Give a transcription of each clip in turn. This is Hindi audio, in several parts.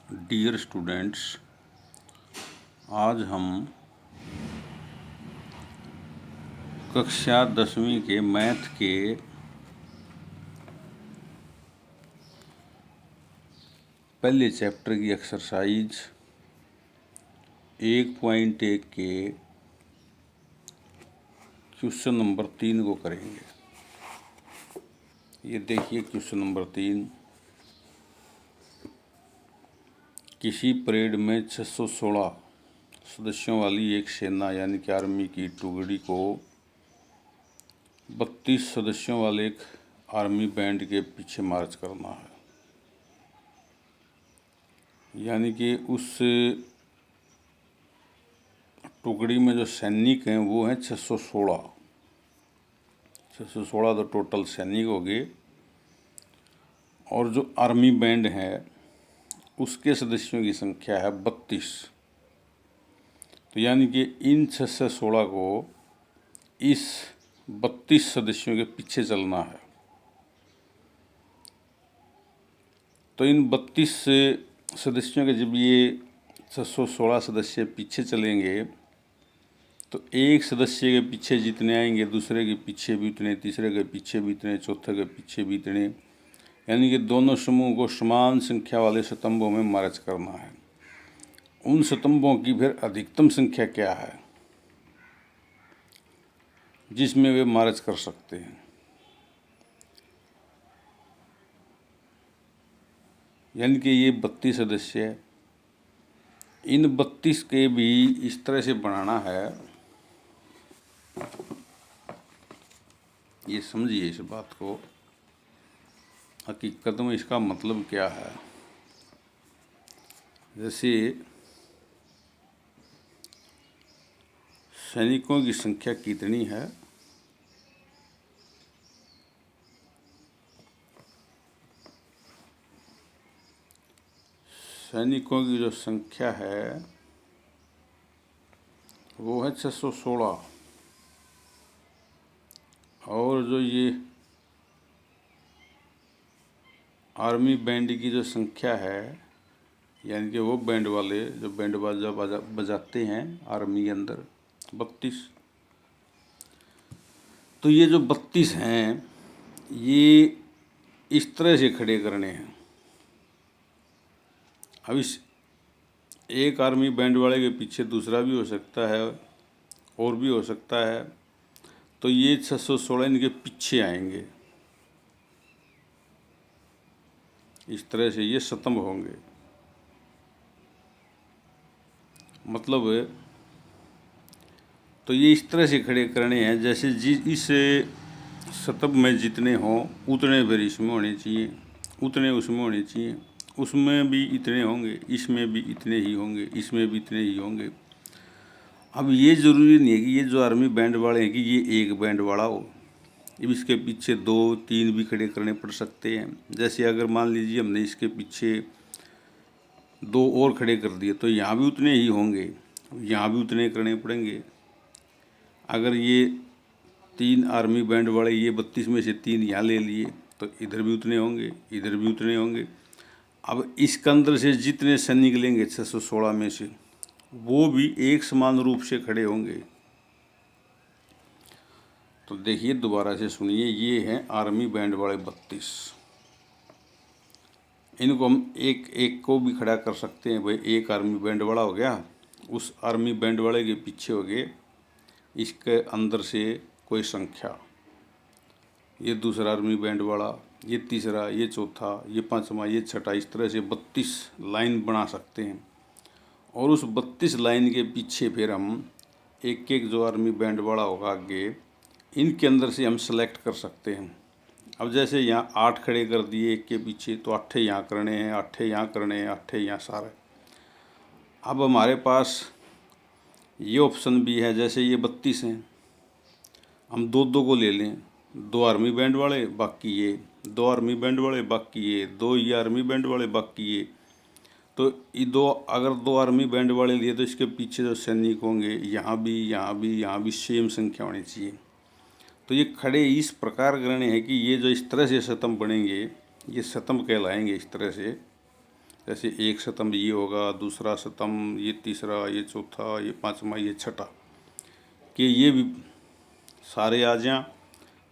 डियर स्टूडेंट्स, आज हम कक्षा 10वीं के मैथ के पहले चैप्टर की एक्सरसाइज 1.1 के क्वेश्चन नंबर 3 को करेंगे। ये देखिए क्वेश्चन नंबर 3। किसी परेड में 616 सदस्यों वाली एक सेना यानी कि आर्मी की टुकड़ी को 32 सदस्यों वाले एक आर्मी बैंड के पीछे मार्च करना है। यानी कि उस टुकड़ी में जो सैनिक हैं वो हैं 616 तो टोटल सैनिक हो गए। और जो आर्मी बैंड है उसके सदस्यों की संख्या है 32। तो यानी कि इन 616 को इस 32 सदस्यों के पीछे चलना है। तो इन 32 सदस्यों के जब ये 616 सदस्य पीछे चलेंगे तो एक सदस्य के पीछे जितने आएंगे दूसरे के पीछे भी उतने, तीसरे के पीछे भी उतने, चौथे के पीछे भी उतने। यानी कि दोनों समूह को समान संख्या वाले स्तंभों में मार्च करना है। उन स्तंभों की फिर अधिकतम संख्या क्या है जिसमें वे मार्च कर सकते हैं। यानी कि ये 32 सदस्य है, इन 32 के भी इस तरह से बनाना है। ये समझिए इस बात को, हकीकत में इसका मतलब क्या है। जैसे सैनिकों की संख्या कितनी है, सैनिकों की जो संख्या है वो है 616। और जो ये आर्मी बैंड की जो संख्या है, यानी कि वो बैंड वाले जो बैंड बाजा बजाते हैं आर्मी के अंदर 32। तो ये जो 32 हैं ये इस तरह से खड़े करने हैं। अब इस एक आर्मी बैंड वाले के पीछे दूसरा भी हो सकता है और भी हो सकता है। तो ये 616 इनके पीछे आएंगे, इस तरह से ये स्तंभ होंगे। मतलब तो ये इस तरह से खड़े करने हैं जैसे इस स्तंभ में जितने हों उतने फिर इसमें होने चाहिए, उतने उसमें होने चाहिए, उसमें भी इतने होंगे, इसमें भी इतने ही होंगे, इसमें भी इतने ही होंगे। अब ये ज़रूरी नहीं है कि ये जो आर्मी बैंड वाले हैं कि ये एक बैंड वाला हो, अब इसके पीछे 2-3 भी खड़े करने पड़ सकते हैं। जैसे अगर मान लीजिए हमने इसके पीछे 2 और खड़े कर दिए तो यहाँ भी उतने ही होंगे, यहाँ भी उतने करने पड़ेंगे। अगर ये 3 आर्मी बैंड वाले ये 32 में से 3 यहाँ ले लिए तो इधर भी उतने होंगे, इधर भी उतने होंगे। अब इसके अंदर से जितने सैनिक लेंगे 616 में से वो भी एक समान रूप से खड़े होंगे। तो देखिए दोबारा से सुनिए, ये हैं आर्मी बैंड वाले 32। इनको हम एक एक को भी खड़ा कर सकते हैं। भाई एक आर्मी बैंड वाला हो गया, उस आर्मी बैंड वाले के पीछे हो गए इसके अंदर से कोई संख्या, ये दूसरा आर्मी बैंड वाला, ये तीसरा, ये चौथा, ये पांचवा, ये छठा, इस तरह से 32 लाइन बना सकते हैं। और उस 32 लाइन के पीछे फिर हम एक एक जो आर्मी बैंड वाला होगा आगे, इनके अंदर से हम सेलेक्ट कर सकते हैं। अब जैसे यहाँ 8 खड़े कर दिए एक के पीछे तो 8 यहाँ करने हैं, 8 यहाँ करने हैं, 8 यहाँ सारे। अब हमारे पास ये ऑप्शन भी है, जैसे ये 32 हैं, हम 2-2 को ले लें, 2 आर्मी बैंड वाले बाकी ये, 2 आर्मी बैंड वाले बाकी ये, 2 ये आर्मी बैंड वाले बाकी ये। तो ये अगर 2 आर्मी बैंड वाले लिए तो इसके पीछे जो सैनिक होंगे यहाँ भी, यहाँ भी, यहाँ भी सेम संख्या होनी चाहिए। तो ये खड़े इस प्रकार करने हैं कि ये जो इस तरह से स्तंभ बनेंगे ये स्तंभ कहलाएंगे इस तरह से। जैसे एक स्तंभ ये होगा, दूसरा स्तंभ, ये तीसरा, ये चौथा, ये पांचवा, ये छठा, कि ये भी सारे आ जाएं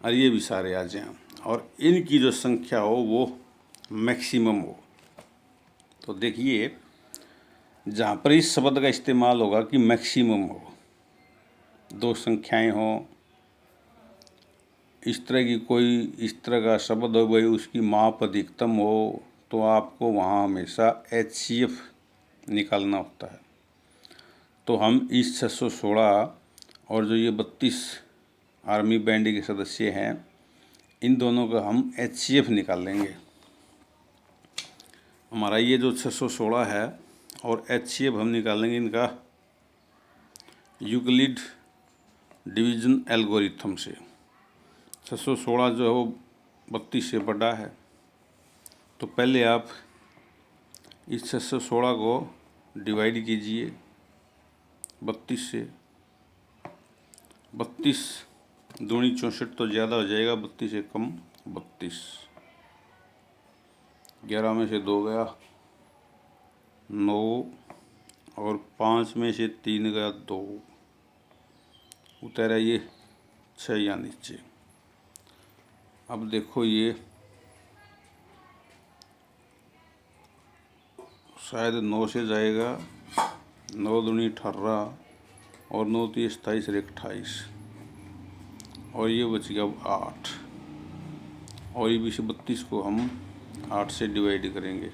और ये भी सारे आ जाएं और इनकी जो संख्या हो वो मैक्सिमम हो। तो देखिए जहाँ पर इस शब्द का इस्तेमाल होगा कि मैक्सिमम हो, दो संख्याएं हों, इस तरह की कोई इस तरह का शब्द हो, भाई उसकी माप अधिकतम हो, तो आपको वहाँ हमेशा HCF निकालना होता है। तो हम इस 616 और जो ये 32 आर्मी बैंड के सदस्य हैं, इन दोनों का हम HCF निकाल लेंगे। हमारा ये जो 616 है और HCF हम निकालेंगे इनका यूक्लिड डिवीजन एल्गोरिथम से। 616 जो है वो 32 से बड़ा है, तो पहले आप इस 616 को डिवाइड कीजिए 32 से। 32 दूनी 64 तो ज़्यादा हो जाएगा, 32 से कम 32। 11 में से 2 गया 9 और 5 में से 3 गया 2, उतारा ये 6 यहाँ नीचे। अब देखो ये शायद 9 से जाएगा, 9 दूनी 18 और 9 तीन 27 और 28 और ये बच गया 8 और ये भी से 32 को हम 8 से डिवाइड करेंगे,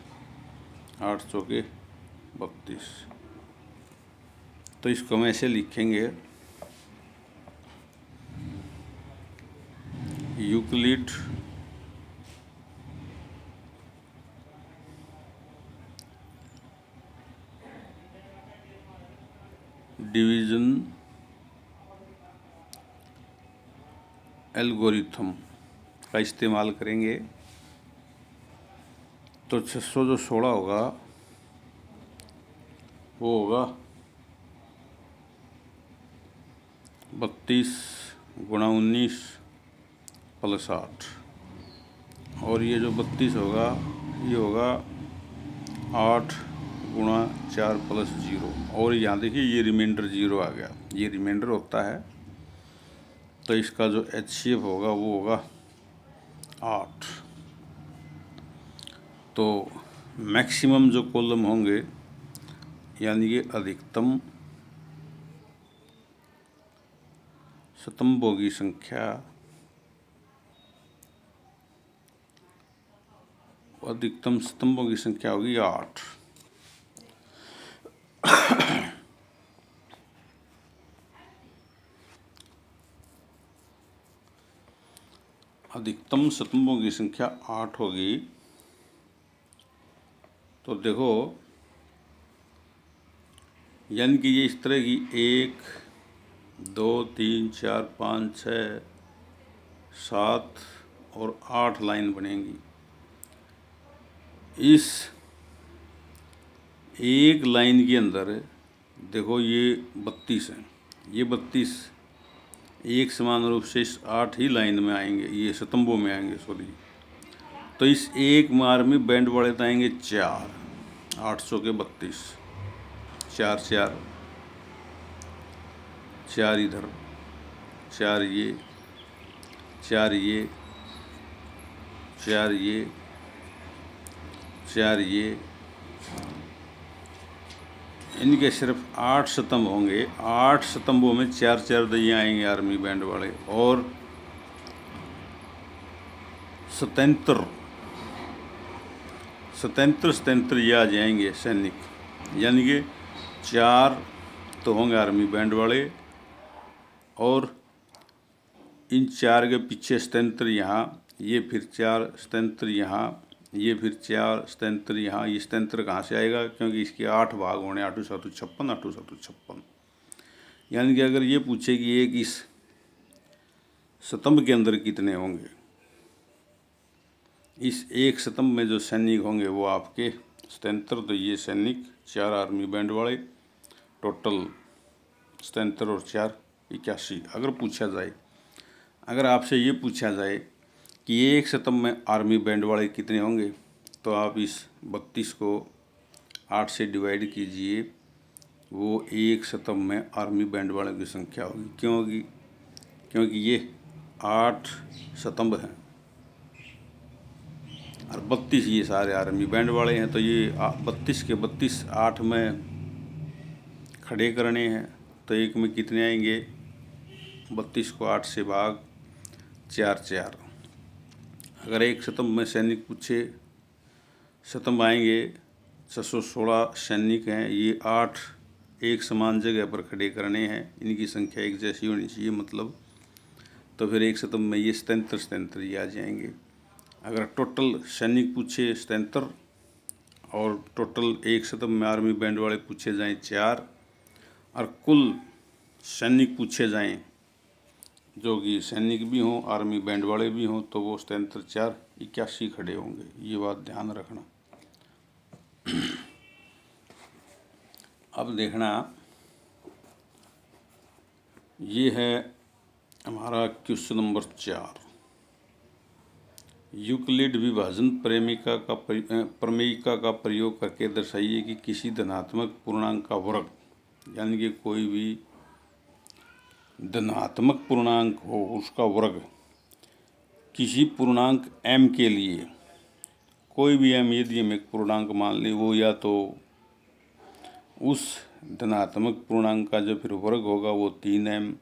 8 चौके 32। तो इसको हम ऐसे लिखेंगे यूक्लिड डिवीजन एल्गोरिथम का इस्तेमाल करेंगे। तो 616 होगा वो होगा 32 गुणा 19 प्लस 8 और ये जो 32 होगा ये होगा 8 गुणा 4 प्लस 0 और यहाँ देखिए ये रिमाइंडर 0 आ गया, ये रिमाइंडर होता है। तो इसका जो HCF होगा वो होगा 8। तो मैक्सिमम जो कॉलम होंगे यानी कि अधिकतम स्तंभों की संख्या, अधिकतम स्तंभों की संख्या होगी 8। अधिकतम स्तंभों की संख्या 8 होगी। तो देखो यानी कि ये इस तरह की 1 2 3 4 5 6 7 और 8 लाइन बनेंगी। इस एक लाइन के अंदर देखो ये 32 हैं, ये 32 एक समान रूप से इस 8 ही लाइन में आएंगे, ये स्तंभों में आएंगे सॉरी। तो इस एक मार में बैंड वाले तो आएंगे 4, 800 के 32, 4 4 4 इधर, 4 ये, 4 ये, 4 ये, 4 ये, इनके सिर्फ 8 स्तंभ होंगे। 8 स्तंभों में 4 4 दैया आएंगे आर्मी बैंड वाले और 77 ये आ जाएंगे सैनिक, यानी कि 4 तो होंगे आर्मी बैंड वाले और इन 4 के पीछे 77 यहाँ, ये फिर 4 77 यहाँ, ये फिर 4 77 यहाँ। ये 77 कहाँ से आएगा, क्योंकि इसके 8 भाग होने, 8 7 56, 8 7 56। यानी कि अगर ये पूछे कि एक इस स्तंभ के अंदर कितने होंगे, इस एक स्तंभ में जो सैनिक होंगे वो आपके 77। तो ये सैनिक 4 आर्मी बैंड वाले, टोटल 77 और 4 81। अगर पूछा जाए, अगर आपसे ये पूछा जाए कि एक स्तंभ में आर्मी बैंड वाले कितने होंगे, तो आप इस 32 को 8 से डिवाइड कीजिए, वो 1 स्तंभ में आर्मी बैंड वालों की संख्या होगी। क्यों होगी? क्योंकि ये 8 स्तंभ हैं और 32 ये सारे आर्मी बैंड वाले हैं, तो ये 32 के 32 8 में खड़े करने हैं। तो एक में कितने आएंगे? 32 को 8 से भाग 4। अगर एक स्तंभ में सैनिक पूछे, स्तंभ आएंगे 616 सैनिक हैं, ये 8 एक समान जगह पर खड़े करने हैं, इनकी संख्या एक जैसी होनी चाहिए मतलब। तो फिर एक स्तंभ में ये 77 ये आ जाएंगे। अगर टोटल सैनिक पूछे 77 और टोटल एक स्तंभ में आर्मी बैंड वाले पूछे जाएं 4 और कुल सैनिक पूछे जाएं जो कि सैनिक भी हों आर्मी बैंड वाले भी हों, तो वो 77 4 81 खड़े होंगे। ये बात ध्यान रखना। अब देखना, ये है हमारा क्वेश्चन नंबर 4। यूक्लिड विभाजन प्रमेयिका का प्रयोग करके दर्शाइए कि किसी धनात्मक पूर्णांक का वर्ग, यानी कि कोई भी धनात्मक पूर्णांक हो उसका वर्ग किसी पूर्णांक m के लिए, कोई भी m यदि हम एक पूर्णांक मान लें, वो या तो उस धनात्मक पूर्णांक का जो फिर वर्ग होगा वो 3m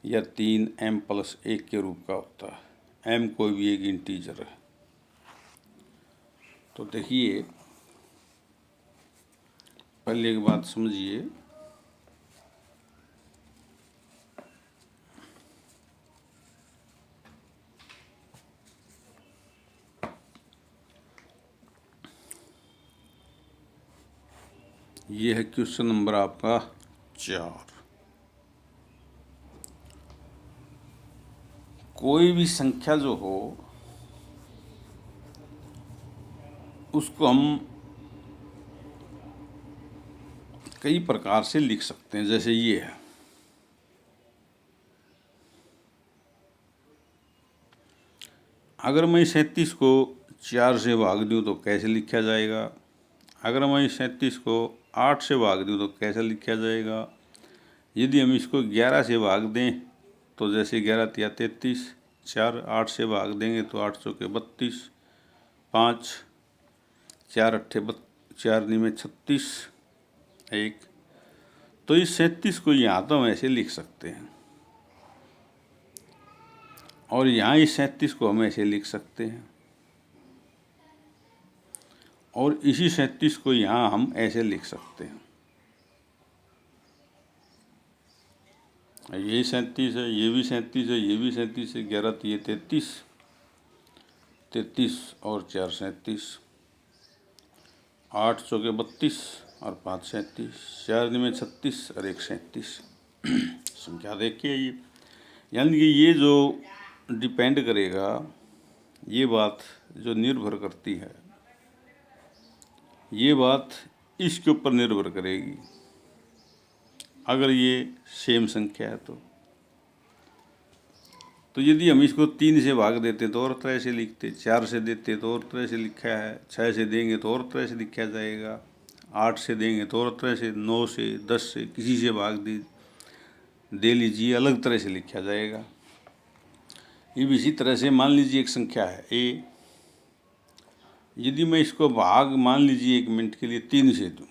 या 3m+1 के रूप का होता है। m कोई भी एक इंटीजर है। तो देखिए, पहले एक बात समझिए, ये है क्वेश्चन नंबर आपका 4। कोई भी संख्या जो हो उसको हम कई प्रकार से लिख सकते हैं। जैसे ये है, अगर मैं 37 को 4 से भाग दूँ तो कैसे लिखा जाएगा? अगर मैं 37 को 8 से भाग दूँ तो कैसे लिखा जाएगा? यदि हम इसको 11 से भाग दें तो जैसे 11 या 33, 4 8 से भाग देंगे तो 8 चौके 32, 5 4 अट्ठे 4 में 36, 1। तो इस 37 को यहाँ तो हम ऐसे लिख सकते हैं और यहाँ इस 37 को हम ऐसे लिख सकते हैं और इसी 37 को यहाँ हम ऐसे लिख सकते हैं। ये 37 है, ये भी 37 है, ये भी 37 है, 11 ये 33, 33 और 4 37, 8 चौके 32 और 5 37, 4 में 36 और 1 37। संख्या देखिए ये, यानी कि ये जो डिपेंड करेगा, ये बात जो निर्भर करती है, ये बात इसके ऊपर निर्भर करेगी। अगर ये सेम संख्या है तो यदि हम इसको 3 से भाग देते तो और तरह से लिखते, 4 से देते तो और तरह से लिखा है, 6 से देंगे तो और तरह से लिखा जाएगा, 8 से देंगे तो और तरह से, 9 से 10 से किसी से भाग दे लीजिए अलग तरह से लिखा जाएगा। ये भी इसी तरह से मान लीजिए एक संख्या है a, यदि मैं इसको भाग मान लीजिए 1 मिनट के लिए 3 से दूँ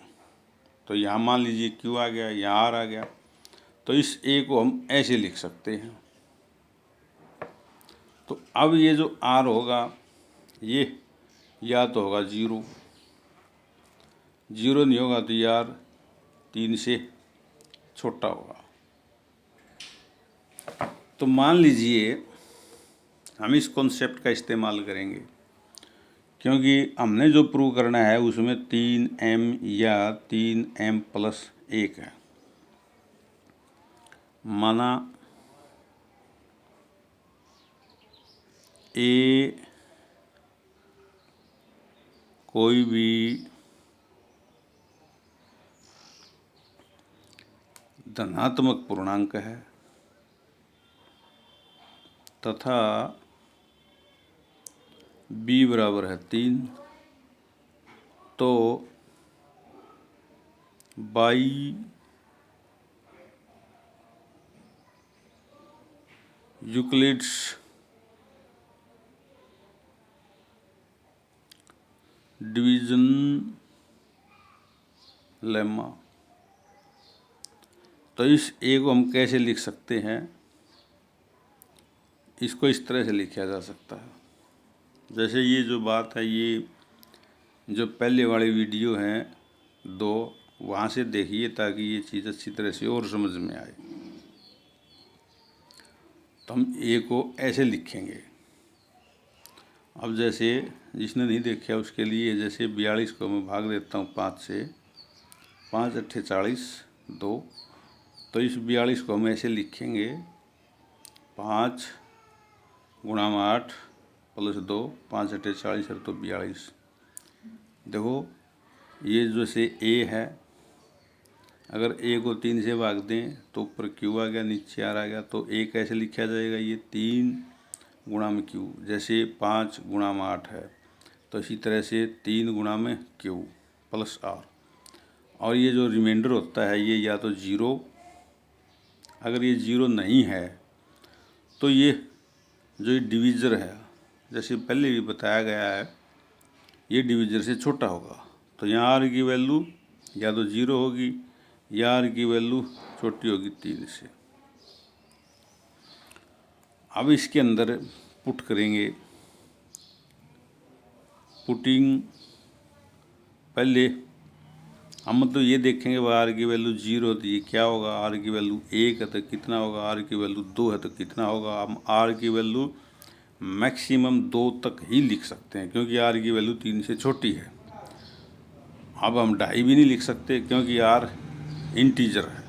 तो यहाँ मान लीजिए q आ गया, यहाँ r आ गया, तो इस a को हम ऐसे लिख सकते हैं। तो अब ये जो r होगा ये या तो होगा 0, 0 नहीं होगा तो यार 3 से छोटा होगा। तो मान लीजिए हम इस कॉन्सेप्ट का इस्तेमाल करेंगे क्योंकि हमने जो प्रूव करना है उसमें 3m या 3m+1 है। माना a कोई भी धनात्मक पूर्णांक है तथा b बराबर है 3, तो बाई यूक्लिड्स डिवीजन लेमा। तो इस ए को हम कैसे लिख सकते हैं? इसको इस तरह से लिखा जा सकता है। जैसे ये जो बात है, ये जो पहले वाली वीडियो हैं दो, वहाँ से देखिए ताकि ये चीज़ अच्छी तरह से और समझ में आए। तो हम ए को ऐसे लिखेंगे। अब जैसे जिसने नहीं देखा उसके लिए, जैसे 42 को मैं भाग देता हूँ 5 से, 5 अट्ठे 40 2। तो इस 42 को हम ऐसे लिखेंगे 5 गुणा 8 प्लस 2, 5 अट्ठे 40 है तो 42। देखो ये जैसे ए है, अगर ए को 3 से भाग दें तो ऊपर क्यू आ गया, नीचे आर आ गया। तो ए कैसे लिखा जाएगा? ये 3 गुणा में क्यू। जैसे 5 गुणा में 8 है तो इसी तरह से 3 गुणा में क्यू प्लस आर। और ये जो रिमाइंडर होता है ये या तो 0, अगर ये 0 नहीं है तो ये जो ये डिवीज़र है, जैसे पहले भी बताया गया है, ये डिवीज़र से छोटा होगा। तो यहाँ आर की वैल्यू या तो 0 होगी या आर की वैल्यू छोटी होगी 3 से। अब इसके अंदर पुट करेंगे। पुटिंग पहले हम मतलब ये देखेंगे वह आर की वैल्यू 0 होती है क्या होगा, आर की वैल्यू 1 है तो कितना होगा, आर की वैल्यू 2 है तो कितना होगा। हम आर की वैल्यू मैक्सिमम 2 तक ही लिख सकते हैं क्योंकि आर की वैल्यू 3 से छोटी है। अब हम 2.5 भी नहीं लिख सकते क्योंकि आर इंटीजर है।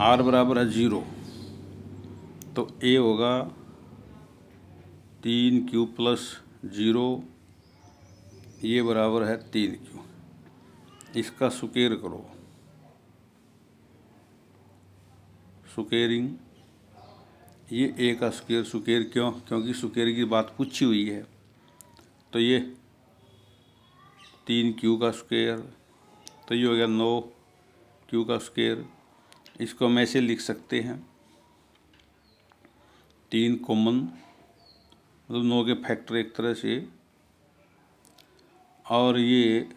आर बराबर है 0, तो ए होगा 3Q प्लस 0, ये बराबर है 3Q। इसका सुकेर करो, सुकेरिंग। ये ए का सुकेर, सुकेर क्यों? क्योंकि सुकेर की बात पूछी हुई है। तो ये 3Q का स्क्वायर, तो ये हो गया 9Q का स्क्वायर। इसको हम ऐसे लिख सकते हैं 3 कॉमन, मतलब 9 के फैक्टर एक तरह से। और ये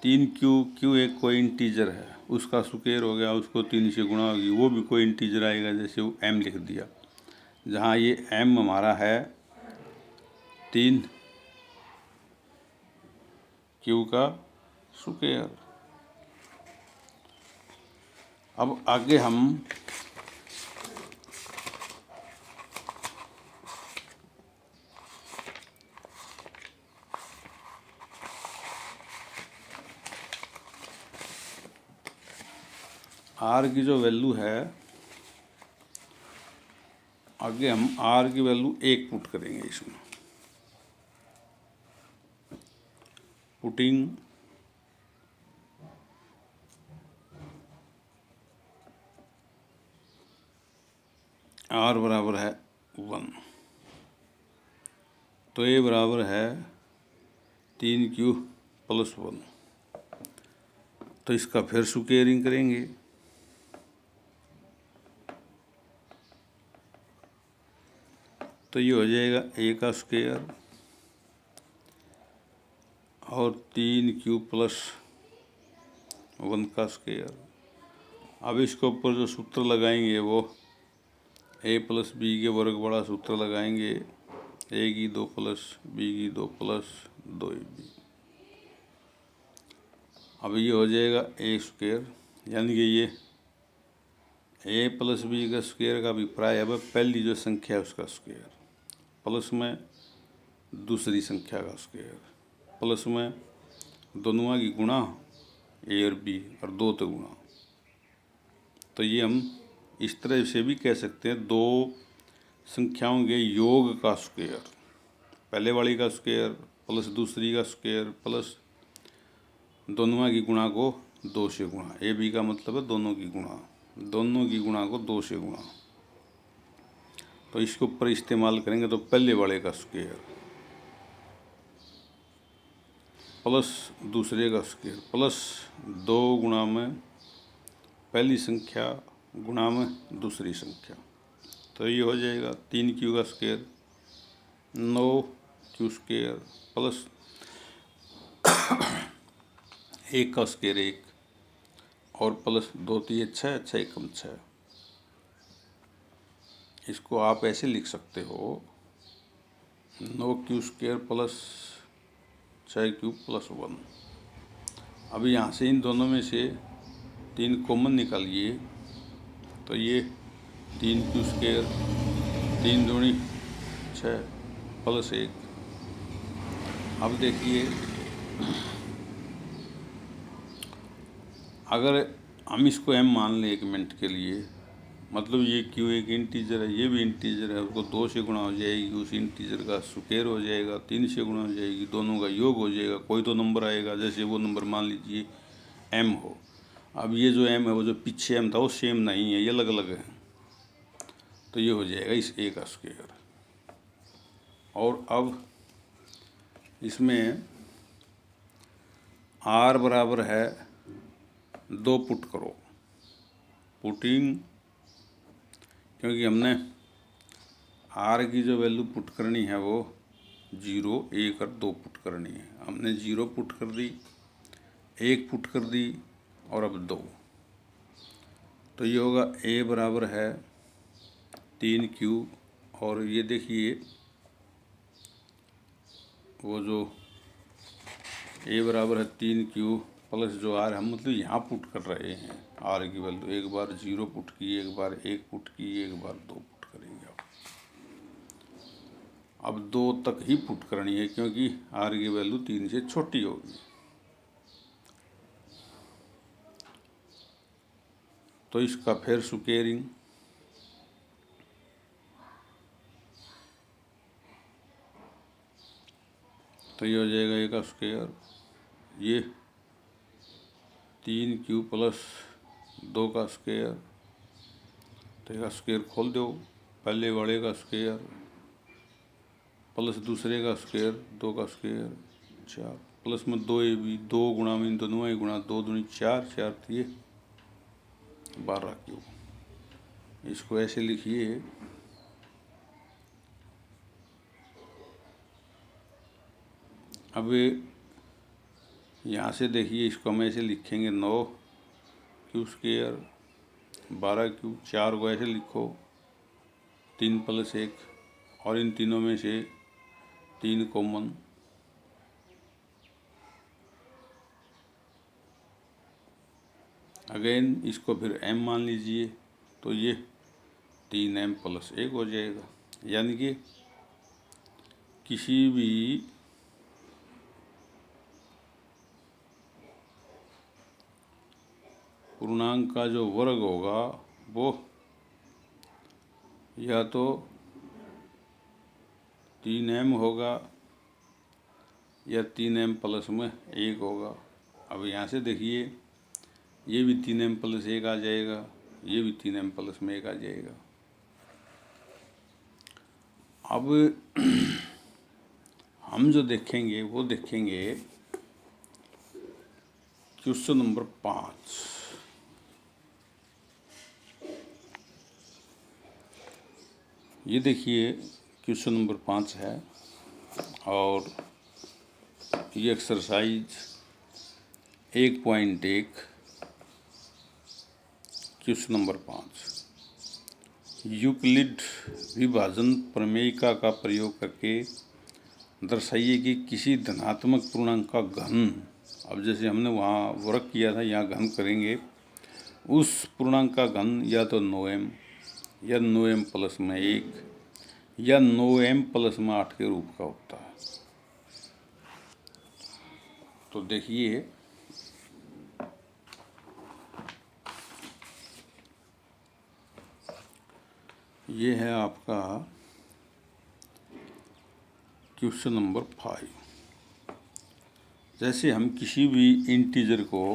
3Q एक कोई इंटीजर है, उसका स्क्वायर हो गया, उसको 3 से गुणा होगी, वो भी कोई इंटीजर आएगा, जैसे वो m लिख दिया। जहाँ ये m हमारा है 3Q का स्क्वायर। अब आगे हम आर की जो वैल्यू है, आगे हम आर की वैल्यू 1 पुट करेंगे इसमें। पुटिंग आर बराबर है 1, तो ए बराबर है 3Q प्लस 1। तो इसका फिर स्क्वायरिंग करेंगे। तो ये हो जाएगा ए का स्क्वायर और 3Q प्लस 1 का स्क्वायर। अब इसके ऊपर जो सूत्र लगाएंगे वो a प्लस बी के वर्ग बड़ा सूत्र लगाएंगे, a की 2 प्लस बी की 2 प्लस 2ab। अब ये हो जाएगा ए स्क्वायर, यानी कि ये a प्लस बी का स्क्वायर का अभिप्राय है पहली जो संख्या है उसका स्क्वायर, प्लस में दूसरी संख्या का स्क्वायर, प्लस में दोनों की गुणा a और b और 2 तो गुणा। तो ये हम इस तरह से भी कह सकते हैं, दो संख्याओं के योग का स्क्वायर, पहले वाली का स्क्वायर प्लस दूसरी का स्क्वायर प्लस दोनों की गुणा को 2 से गुणा। ए बी का मतलब है दोनों की गुणा, दोनों की गुणा को 2 से गुणा। तो इसके ऊपर इस्तेमाल करेंगे तो पहले वाले का स्क्वायर प्लस दूसरे का स्क्वायर प्लस 2 गुणा में पहली संख्या गुणा में दूसरी संख्या, तो ये हो जाएगा 3q का स्क्वायर 9q स्क्वायर प्लस 1 का स्क्वायर 1 और प्लस 2 3 6 6 एकम 6। इसको आप ऐसे लिख सकते हो 9q square plus 6q plus 1। अब यहाँ से इन दोनों में से 3 कॉमन निकालिए, तो ये 3q स्क्वायर 3 दूनी 6 प्लस 1। अब देखिए अगर हम इसको m मान लें 1 मिनट के लिए, मतलब ये q एक इंटीजर है, ये भी इंटीजर है, उसको 2 से गुणा हो जाएगी, उस इंटीजर का स्क्वायर हो जाएगा, 3 से गुणा हो जाएगी, दोनों का योग हो जाएगा, कोई तो नंबर आएगा। जैसे वो नंबर मान लीजिए m हो। अब ये जो m है वो जो पीछे m था वो सेम नहीं है, ये अलग अलग है, तो ये हो जाएगा इस a का स्क्वायर। और अब इसमें r बराबर है 2 पुट करो, पुटिंग, क्योंकि हमने r की जो वैल्यू पुट करनी है वो 0 1 और 2 पुट करनी है। हमने 0 पुट कर दी, 1 पुट कर दी और अब 2, तो ये होगा a बराबर है 3q। और ये देखिए वो जो a बराबर है 3q प्लस जो r हम मतलब यहाँ पुट कर रहे हैं r की वैल्यू, एक बार 0 पुट की, एक बार 1 पुट की, एक बार 2 पुट करेंगे। अब 2 तक ही पुट करनी है क्योंकि r की वैल्यू 3 से छोटी होगी। तो इसका फिर स्क्वायरिंग, तो ये हो जाएगा 1 का स्क्वायर, ये 3q प्लस 2 का स्क्वायर, तो इसका स्क्वायर खोल दो, पहले वाले का स्क्वायर प्लस दूसरे का स्क्वायर 2 का स्क्वायर 4 प्लस में 2ab 2 गुणा में इन दोनों ही गुणा 2 दूनी 4 4 ये 12q। इसको ऐसे लिखिए अब यहाँ से देखिए इसको हम ऐसे लिखेंगे 9q स्क्वायर 12q, 4 को ऐसे लिखो 3 प्लस 1 और इन तीनों में से 3 कॉमन, अगेन इसको फिर m मान लीजिए, तो ये 3m प्लस 1 हो जाएगा। यानी कि किसी भी पूर्णांक का जो वर्ग होगा वो या तो 3m होगा या 3m प्लस में 1 होगा। अब यहाँ से देखिए ये भी 3m प्लस 1 आ जाएगा, ये भी 3m प्लस में 1 आ जाएगा। अब हम जो देखेंगे वो देखेंगे क्वेश्चन नंबर 5। ये देखिए क्वेश्चन नंबर 5 है और ये एक्सरसाइज 1.1 क्वेश्चन नंबर 5, यूक्लिड विभाजन प्रमेयिका का प्रयोग करके दर्शाइए कि किसी धनात्मक पूर्णांक का घन, अब जैसे हमने वहाँ वर्ग किया था यहाँ घन करेंगे, उस पूर्णांक का घन या तो 9m या 9m प्लस में 1 या 9m प्लस में 8 के रूप का होता है। तो देखिए ये है आपका क्वेश्चन नंबर 5। जैसे हम किसी भी इंटीजर को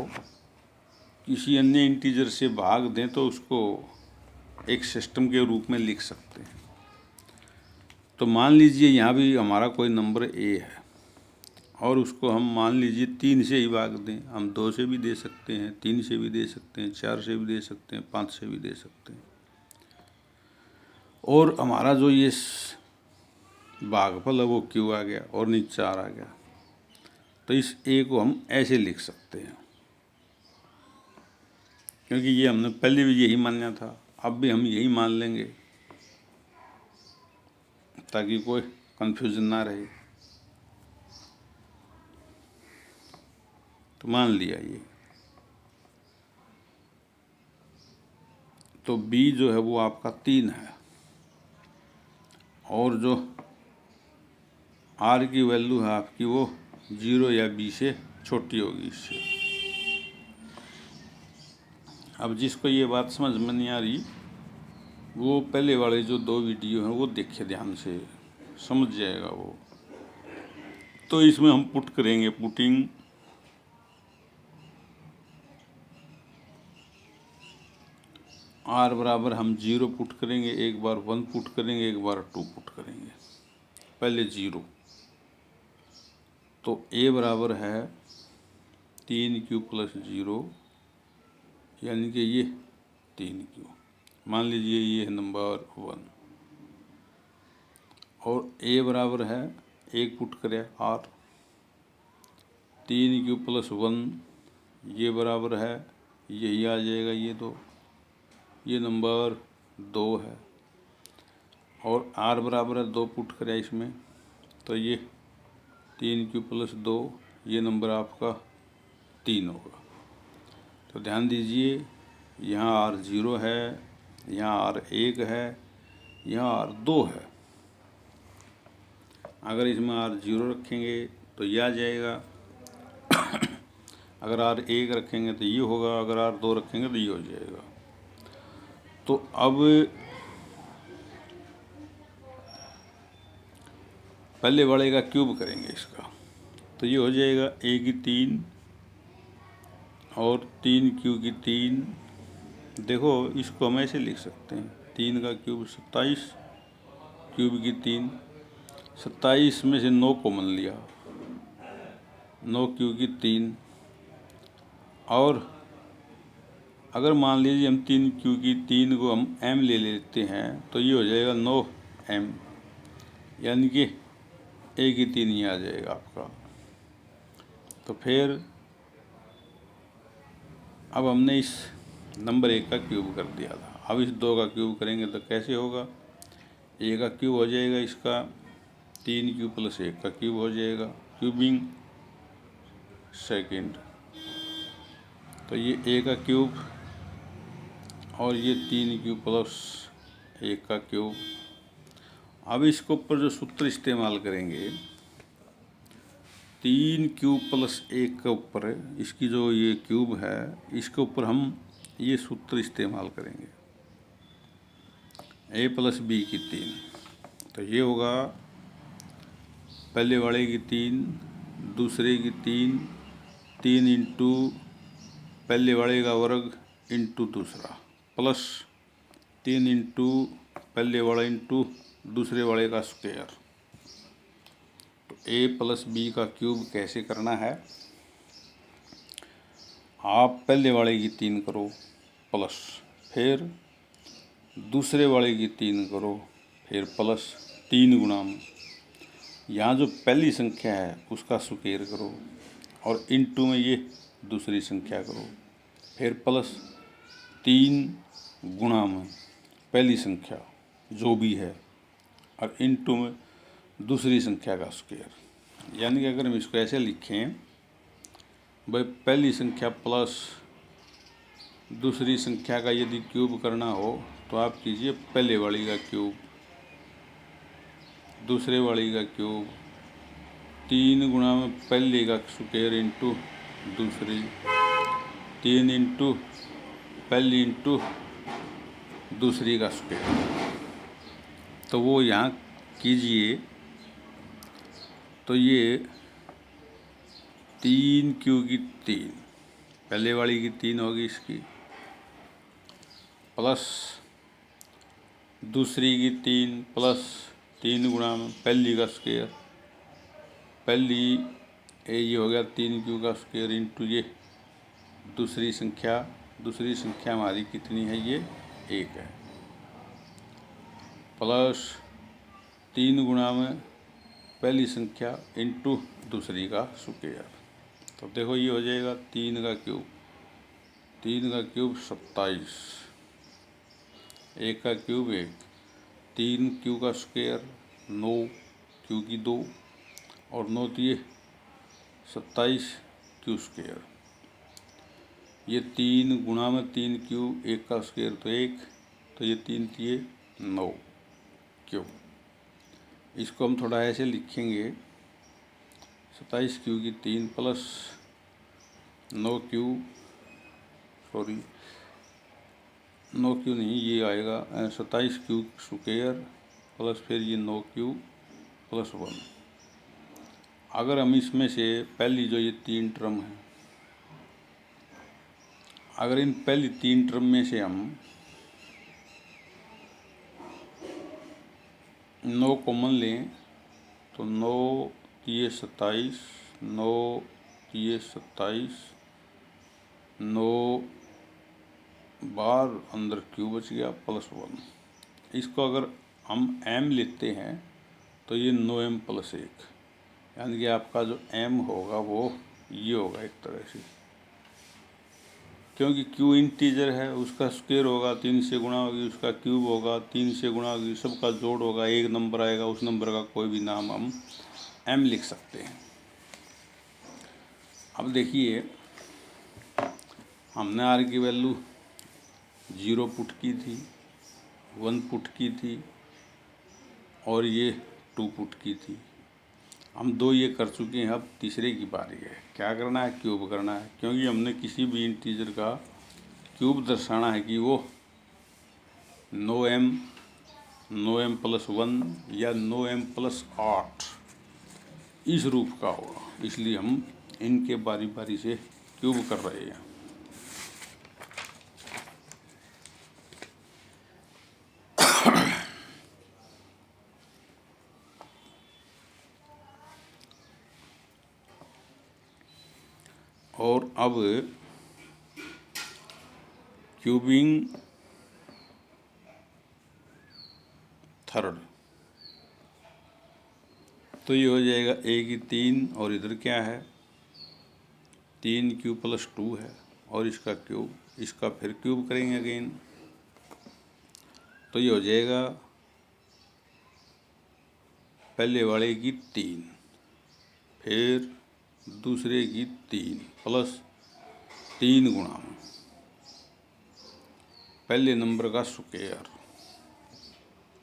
किसी अन्य इंटीजर से भाग दें तो उसको एक सिस्टम के रूप में लिख सकते हैं। तो मान लीजिए यहाँ भी हमारा कोई नंबर a है और उसको हम मान लीजिए 3 से ही भाग दें। हम 2 से भी दे सकते हैं, 3 से भी दे सकते हैं, 4 से भी दे सकते हैं, 5 से भी दे सकते हैं। और हमारा जो ये भागफल है वो क्यू आ गया और नीचे 4 आ गया। तो इस ए को हम ऐसे लिख सकते हैं, क्योंकि ये हमने पहले भी यही माना था, अब भी हम यही मान लेंगे ताकि कोई कंफ्यूजन ना रहे। तो मान लिया ये, तो बी जो है वो आपका 3 है और जो आर की वैल्यू है आपकी वो 0 या बी से छोटी होगी इससे। अब जिसको ये बात समझ में नहीं आ रही वो पहले वाले जो 2 वीडियो हैं वो देखे ध्यान से, समझ जाएगा वो। तो इसमें हम पुट करेंगे, पुटिंग आर बराबर हम 0 पुट करेंगे, एक बार 1 पुट करेंगे, एक बार 2 पुट करेंगे। पहले 0, तो ए बराबर है 3q प्लस 0, यानी कि ये 3q। मान लीजिए ये है नंबर 1 और ए बराबर है, एक पुट करें आर, 3q प्लस 1, ये बराबर है, यही आ जाएगा ये 2, ये नंबर 2 है। और आर बराबर है 2 पुट करें इसमें, तो ये 3q प्लस 2, ये नंबर आपका 3 होगा। तो ध्यान दीजिए यहाँ आर 0 है, यहाँ आर 1 है, यहाँ आर 2 है। अगर इसमें आर 0 रखेंगे तो ये आ जाएगा, अगर आर 1 रखेंगे तो ये होगा, अगर आर 2 रखेंगे तो ये हो जाएगा। तो अब पहले वाले का क्यूब करेंगे इसका, तो ये हो जाएगा ए की 3 और 3q की 3। देखो इसको हम ऐसे लिख सकते हैं, 3 का क्यूब 27, क्यूब की 3, 27 में से 9 कॉमन लिया, 9q की 3। और अगर मान लीजिए हम 3q की 3 को हम m ले लेते हैं तो ये हो जाएगा 9m, यानी कि ए की 3 ही आ जाएगा आपका। तो फिर अब हमने इस नंबर 1 का क्यूब कर दिया था, अब इस 2 का क्यूब करेंगे तो कैसे होगा, ए का क्यूब हो जाएगा इसका, 3q प्लस 1 का क्यूब हो जाएगा, क्यूबिंग सेकंड। तो ये ए का क्यूब और ये 3q प्लस 1 का क्यूब। अब इसके ऊपर जो सूत्र इस्तेमाल करेंगे, 3q प्लस 1 के ऊपर इसकी जो ये क्यूब है इसके ऊपर हम ये सूत्र इस्तेमाल करेंगे, a प्लस बी की 3। तो ये होगा पहले वाले की 3, दूसरे की 3, 3 इंटू पहले वाले का वर्ग इंटू दूसरा, प्लस 3 इंटू पहले वाला इंटू दूसरे वाले का स्क्वायर। तो a प्लस बी का क्यूब कैसे करना है, आप पहले वाले की 3 करो प्लस, फिर दूसरे वाले की 3 करो, फिर प्लस 3 गुणा में यहाँ जो पहली संख्या है उसका स्क्वायर करो और इंटू में ये दूसरी संख्या करो, फिर प्लस 3 गुणा में पहली संख्या जो भी है और इंटू में दूसरी संख्या का स्क्वायर। यानी कि अगर हम इसको ऐसे लिखें भाई, पहली संख्या प्लस दूसरी संख्या का यदि क्यूब करना हो तो आप कीजिए पहले वाली का क्यूब, दूसरे वाली का क्यूब, 3 गुणा में पहले का स्क्वायर इंटू दूसरी, 3 इंटू पहली इंटू दूसरी का स्क्वायर। तो वो यहाँ कीजिए, तो ये 3q की 3 पहले वाली की 3 होगी इसकी, प्लस दूसरी की 3 प्लस 3 गुणा में पहली का स्क्वायर, पहली ये हो गया 3q का स्क्वायर इंटू ये दूसरी संख्या हमारी कितनी है, ये 1 है, प्लस 3 गुणा में पहली संख्या इंटू दूसरी का स्क्वायर। तो देखो ये हो जाएगा 3 का क्यूब 27, 1 का क्यूब 1, 3q का स्क्वायर 9q की 2 और 9 दिए 27q स्क्वायर। ये 3 गुणा में 3q, 1 का स्क्वायर तो 1, तो ये 3 दिए 9q। इसको हम थोड़ा ऐसे लिखेंगे 27q की 3 प्लस 9q, सॉरी 9q नहीं, ये आएगा 27q स्क्वायर प्लस फिर ये 9q प्लस 1। अगर हम इसमें से पहली जो ये 3 टर्म है, अगर इन पहली 3 टर्म में से हम 9 कॉमन लें तो 9 तिये 27, 9 तिये 27, 9 बार अंदर क्यू बच गया प्लस 1। इसको अगर हम m लेते हैं तो ये 9m प्लस 1, यानी कि आपका जो m होगा वो ये होगा एक तरह से, क्योंकि q इंटीजर है, उसका स्क्वायर होगा 3 से गुणा होगी, उसका क्यूब होगा 3 से गुणा होगी, सबका जोड़ होगा, एक नंबर आएगा, उस नंबर का कोई भी नाम हम m लिख सकते हैं। अब देखिए हमने r की वैल्यू 0 पुट की थी, 1 पुट की थी और ये 2 पुट की थी। हम 2 ये कर चुके हैं, अब तीसरे की बारी है। क्या करना है, क्यूब करना है, क्योंकि हमने किसी भी इंटीजर का क्यूब दर्शाना है कि वो 9m प्लस 1 या 9m प्लस 8 इस रूप का होगा, इसलिए हम इनके बारी बारी से क्यूब कर रहे हैं। और अब क्यूबिंग थर्ड, तो ये हो जाएगा a की 3 और इधर क्या है 3q प्लस 2 है और इसका क्यूब, इसका फिर क्यूब करेंगे अगेन, तो ये हो जाएगा पहले वाले की 3 फिर दूसरे की 3 प्लस 3 गुणा में पहले नंबर का स्क्वायर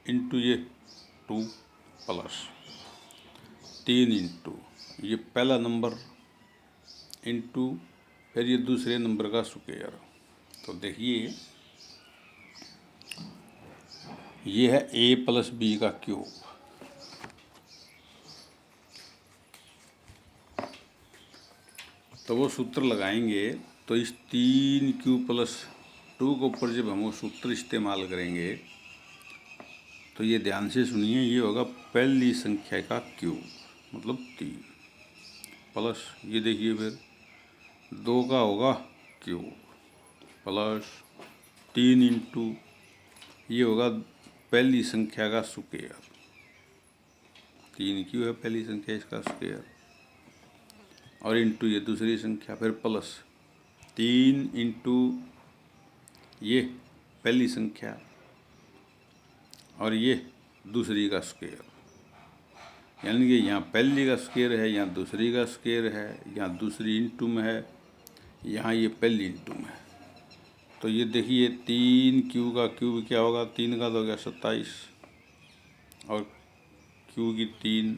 इंटू ये 2 प्लस 3 इंटू ये पहला नंबर इंटू फिर ये दूसरे नंबर का स्क्वायर। तो देखिए ये है a प्लस b का क्यूब, तो वो सूत्र लगाएंगे तो इस 3q प्लस 2 के ऊपर जब हम वो सूत्र इस्तेमाल करेंगे तो ये ध्यान से सुनिए, ये होगा पहली संख्या का क्यूब मतलब 3 प्लस ये देखिए फिर 2 का होगा क्यूब प्लस 3 इंटू ये होगा पहली संख्या का स्क्वायर, 3q है पहली संख्या, इसका स्क्वायर और इंटू ये दूसरी संख्या, फिर प्लस 3 इंटू ये पहली संख्या और ये दूसरी का स्क्वायर, यानी कि यहाँ पहली का स्क्वायर है, यहाँ दूसरी का स्क्वायर है, यहाँ दूसरी इंटू में है, यहाँ ये पहली इंटू में है। तो ये देखिए 3q का क्यूब क्या होगा, 3 का तो हो गया 27 और q की 3,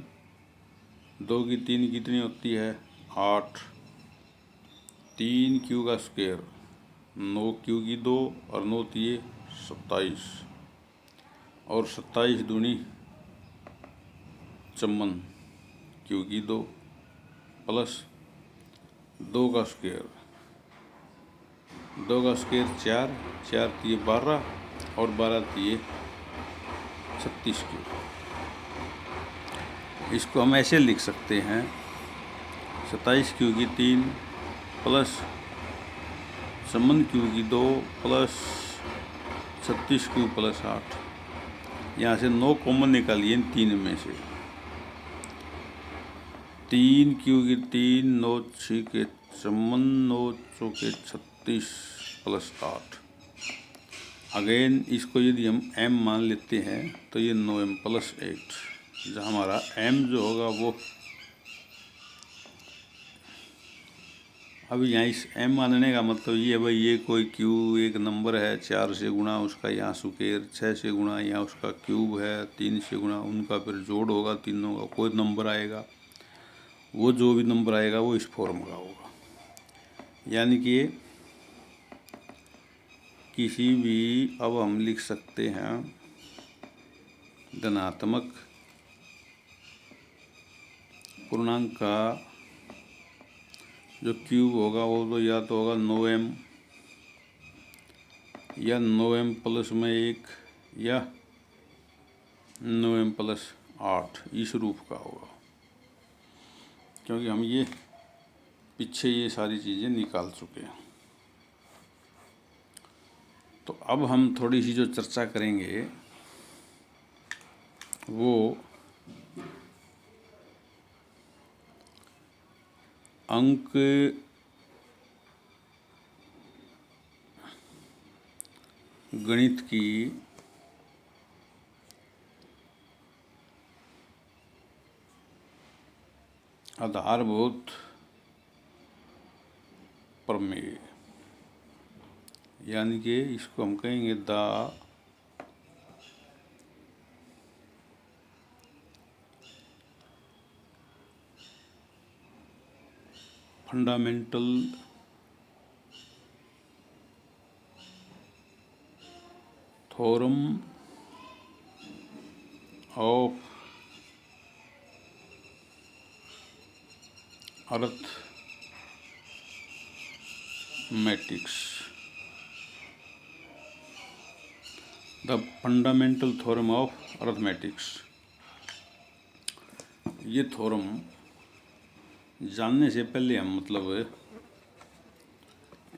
2 की 3 कितनी होती है 8, 3q का स्क्वायर 9q की 2 और 9 तिये 27 और 27 दूनी 54 q की 2 प्लस 2 का स्क्वायर, 2 का स्क्वायर 4, 4 तिये 12 और 12 तिये 36q। इसको हम ऐसे लिख सकते हैं 27 क्यू की 3 प्लस संबंध क्यू की 2 प्लस 36 क्यू प्लस 8। यहाँ से 9 कॉमन निकालिए इन 3 में से। 3 क्यू की 3, 9 6 के संबंध, 9 चौके 36 प्लस 8। अगेन इसको यदि हम m मान लेते हैं तो ये 9m प्लस 8, जहाँ हमारा m जो होगा वो, अब यहाँ इस m मानने का मतलब ये है भाई ये कोई q एक नंबर है, 4 से गुणा उसका यहाँ सुकेर, 6 से गुणा यहाँ उसका क्यूब है, 3 से गुणा उनका फिर जोड़ होगा, तीनों का कोई नंबर आएगा, वो जो भी नंबर आएगा वो इस फॉर्म का होगा। यानी कि किसी भी, अब हम लिख सकते हैं धनात्मक पूर्णांक का जो क्यूब होगा वो तो या तो होगा 9m या 9m प्लस में 1 या 9m प्लस 8, इस रूप का होगा, क्योंकि हम ये पीछे ये सारी चीज़ें निकाल चुके हैं। तो अब हम थोड़ी सी जो चर्चा करेंगे वो अंक गणित की आधारभूत प्रमेय, यानी कि इसको हम कहेंगे the fundamental theorem of arithmetics. The fundamental theorem of arithmetics. ये थ्योरम जानने से पहले हम मतलब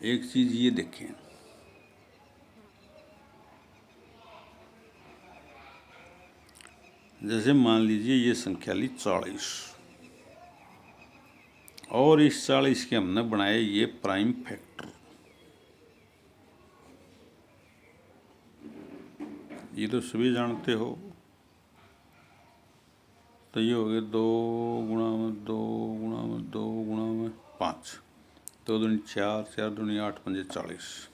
एक चीज़ ये देखें, जैसे मान लीजिए ये संख्या ली 40 और इस 40 के हमने बनाए ये प्राइम फैक्टर। ये तो सभी जानते हो, तो ये हो गए 2 गुणा में 2 गुणा में 2 गुणा में 5, 2 दूनी 4, 4 दूनी 8, 5 40।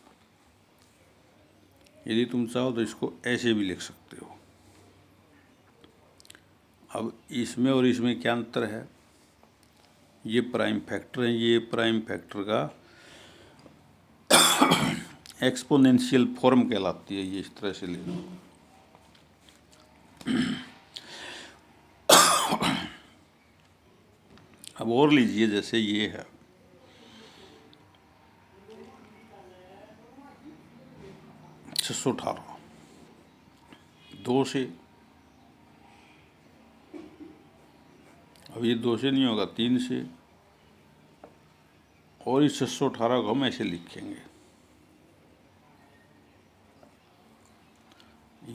यदि तुम चाहो तो इसको ऐसे भी लिख सकते हो। अब इसमें और इसमें क्या अंतर है, ये प्राइम फैक्टर है, ये प्राइम फैक्टर का एक्सपोनेंशियल फॉर्म कहलाती है, ये इस तरह से ले लो। अब और लीजिए, जैसे ये है 618, 2 से, अब ये 2 से नहीं होगा, 3 से, और इस 618 को हम ऐसे लिखेंगे,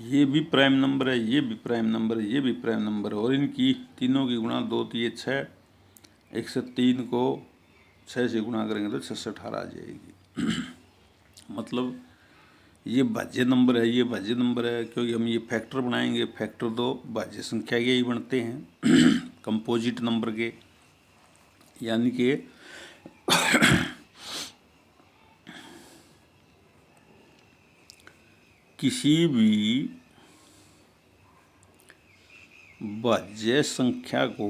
ये भी प्राइम नंबर है, ये भी प्राइम नंबर है, ये भी प्राइम नंबर है, और इनकी तीनों की गुणा 2 3 6, 103 को 6 से गुणा करेंगे तो 618 आ जाएगी। मतलब ये भाज्य नंबर है, ये भाज्य नंबर है, क्योंकि हम ये फैक्टर बनाएंगे, फैक्टर तो भाज्य संख्या के ही बनते हैं कंपोजिट नंबर के, यानी कि किसी भी भाज्य संख्या को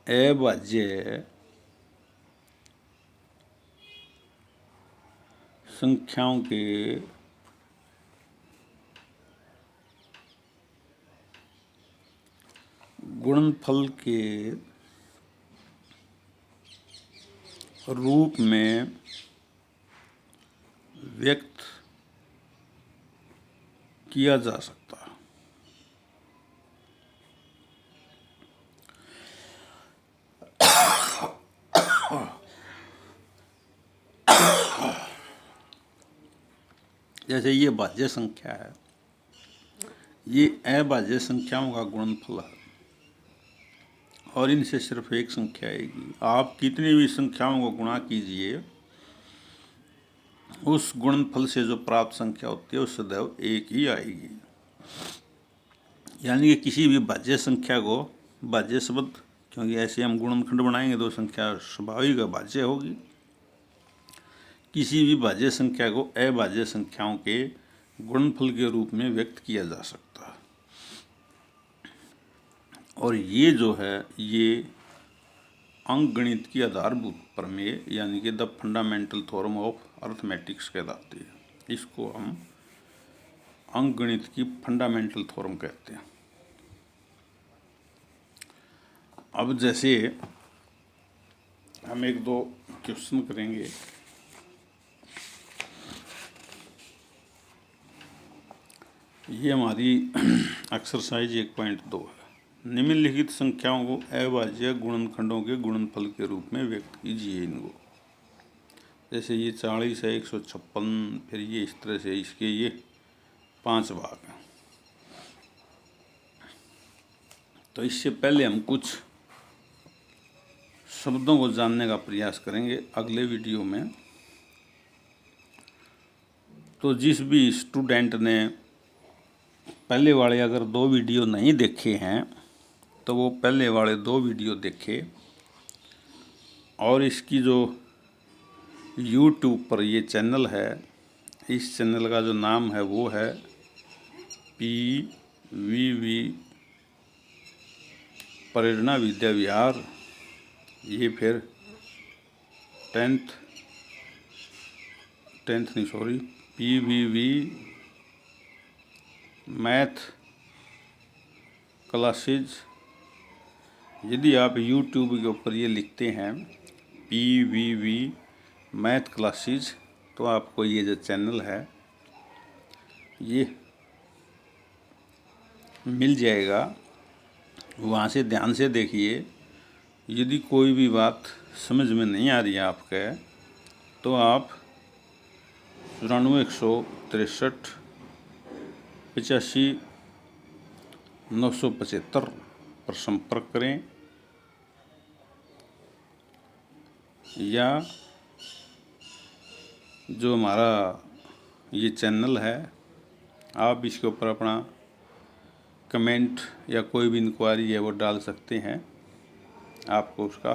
अभाज्य संख्याओं के गुणनफल के रूप में व्यक्त किया जा सकता है। जैसे ये भाज्य संख्या है, ये अभाज्य संख्याओं का गुणनफल है और इनसे सिर्फ एक संख्या आएगी। आप कितनी भी संख्याओं को गुणा कीजिए, उस गुणनफल से जो प्राप्त संख्या होती है वो सदैव एक ही आएगी। यानी कि किसी भी भाज्य संख्या को, भाज्य शब्द, क्योंकि ऐसे हम गुणनखंड बनाएंगे तो संख्या स्वाभाविक भाज्य होगी। किसी भी भाज्य संख्या को अभाज्य संख्याओं के गुणनफल के रूप में व्यक्त किया जा सकता है। और ये जो है, ये अंकगणित की आधारभूत प्रमेय यानी कि the fundamental theorem of arithmetics कहलाती है। इसको हम अंकगणित की फंडामेंटल थ्योरम कहते हैं। अब जैसे हम एक दो क्वेश्चन करेंगे। ये हमारी एक्सरसाइज 1.2 है। निम्नलिखित संख्याओं को अभाज्य गुणनखंडों के गुणनफल के रूप में व्यक्त कीजिए इनको। जैसे ये 40 है, 156, फिर ये इस तरह से इसके ये 5 भाग हैं। तो इससे पहले हम कुछ शब्दों को जानने का प्रयास करेंगे अगले वीडियो में। तो जिस भी स्टूडेंट ने पहले वाले अगर 2 वीडियो नहीं देखे हैं तो वो पहले वाले 2 वीडियो देखे, और इसकी जो YouTube पर ये चैनल है, इस चैनल का जो नाम है वो है PVV प्रेरणा विद्या विहार। ये फिर 10th नहीं, सॉरी, PVV मैथ क्लासेज। यदि आप YouTube के ऊपर ये लिखते हैं PVV मैथ क्लासेज तो आपको ये जो चैनल है ये मिल जाएगा। वहाँ से ध्यान से देखिए। यदि कोई भी बात समझ में नहीं आ रही है आपके, तो आप 94 163 85 975 पर संपर्क करें, या जो हमारा ये चैनल है आप इसके ऊपर अपना कमेंट या कोई भी इंक्वायरी है वो डाल सकते हैं, आपको उसका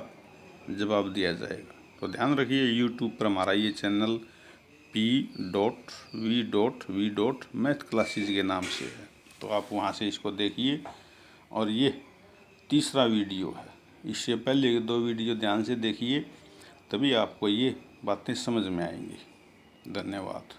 जवाब दिया जाएगा। तो ध्यान रखिए, YouTube पर हमारा ये चैनल P.V.V. मैथ क्लासेज के नाम से है। तो आप वहाँ से इसको देखिए। और ये तीसरा वीडियो है, इससे पहले के 2 वीडियो ध्यान से देखिए, तभी आपको ये बातें समझ में आएंगी। धन्यवाद।